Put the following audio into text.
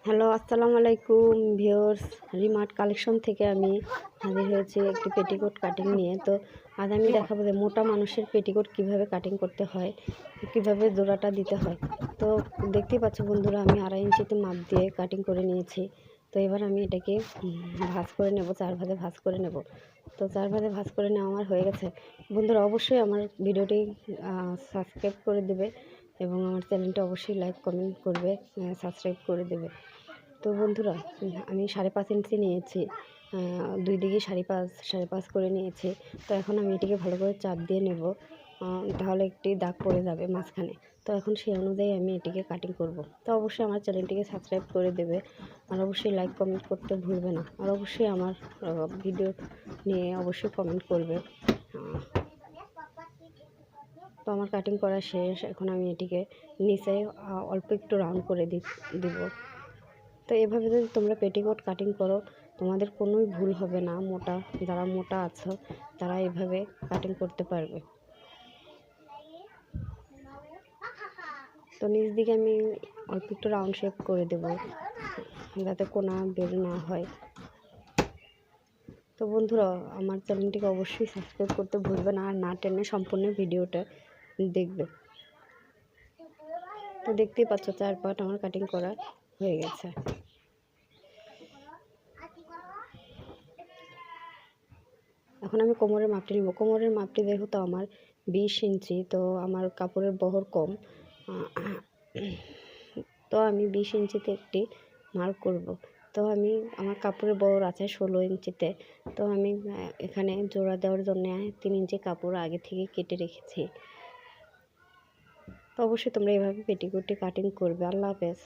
Hello, আসসালামু আলাইকুম viewers. রিমার্ট collection থেকে আমি হাজির হয়েছি একটি পেটিকোট কাটিং নিয়ে। তো আজ আমি দেখাবো যে মোটা মানুষের পেটিকোট কিভাবে কাটিং করতে হয়, কিভাবে জোড়াটা দিতে হয়। তো দেখতেই পাচ্ছ বন্ধুরা, আমি 2.5 ইঞ্চিতে মাপ দিয়ে কাটিং করে নিয়েছি। তো এবার আমি এটাকে ভাঁজ করে নেব, 4 ভাঁজে ভাঁজ করে নেব। তো 4 ভাঁজে ভাঁজ করে নেওয়া আমার হয়ে গেছে। বন্ধুরা অবশ্যই আমার ভিডিওটি সাবস্ক্রাইব করে দেবে এবং আমার চ্যানেলটা অবশ্যই লাইক কমেন্ট করবে, সাবস্ক্রাইব করে দেবে। তো বন্ধুরা, আমি 5.5 ইঞ্চি নিয়েছি, 2 দিকে 5.5 করে নিয়েছি। তো এখন আমি এটিকে ভালো করে চাপ দিয়ে নেব, তাহলে একটি দাগ পড়ে যাবে মাঝখানে। তো এখন সেই অনুযায়ী আমি এটিকে কাটিং করব। তো অবশ্যই আমার চ্যানেলটিকে সাবস্ক্রাইব করে দেবে, আর অবশ্যই লাইক কমেন্ট করতে ভুলবে না, আর অবশ্যই আমার ভিডিও নিয়ে অবশ্যই কমেন্ট করবে। তো আমার কাটিং করা শেষ। এখন আমি এটিকে নিচে অল্প একটু রাউন্ড করে দিব। তো এভাবে যদি তোমরা পেটিকোট কাটিং করো, তোমাদের কোনোই ভুল হবে না। যারা মোটা আছো তারা এভাবে কাটিং করতে পারবে। তো নিচ দিকে আমি অল্প একটু রাউন্ড শেপ করে দেব, যাতে কোনা বের না হয়। তো বন্ধুরা, আমার চ্যানেলটিকে অবশ্যই সাবস্ক্রাইব করতে ভুলবে না, আর না টেনে সম্পূর্ণ ভিডিওটা দেখবে। তো দেখতেই পাচ্ছ 4 পার্ট আমার কাটিং করা হয়ে গেছে। এখন আমি কোমরের মাপটি নেব। কোমরের মাপটি যেহেতু আমার 20 ইঞ্চি, তো আমার কাপড়ের বহর কম, তো আমি 20 ইঞ্চিতে একটি মার্ক করব। তো আমার কাপড়ের বহর আছে 16 ইঞ্চিতে। তো আমি এখানে জোড়া দেওয়ার জন্য 3 ইঞ্চি কাপড় আগে থেকে কেটে রেখেছি। তো অবশ্যই তোমরা এভাবে পেটিকোটটি কাটিং করবে। আল্লাহ হাফেজ।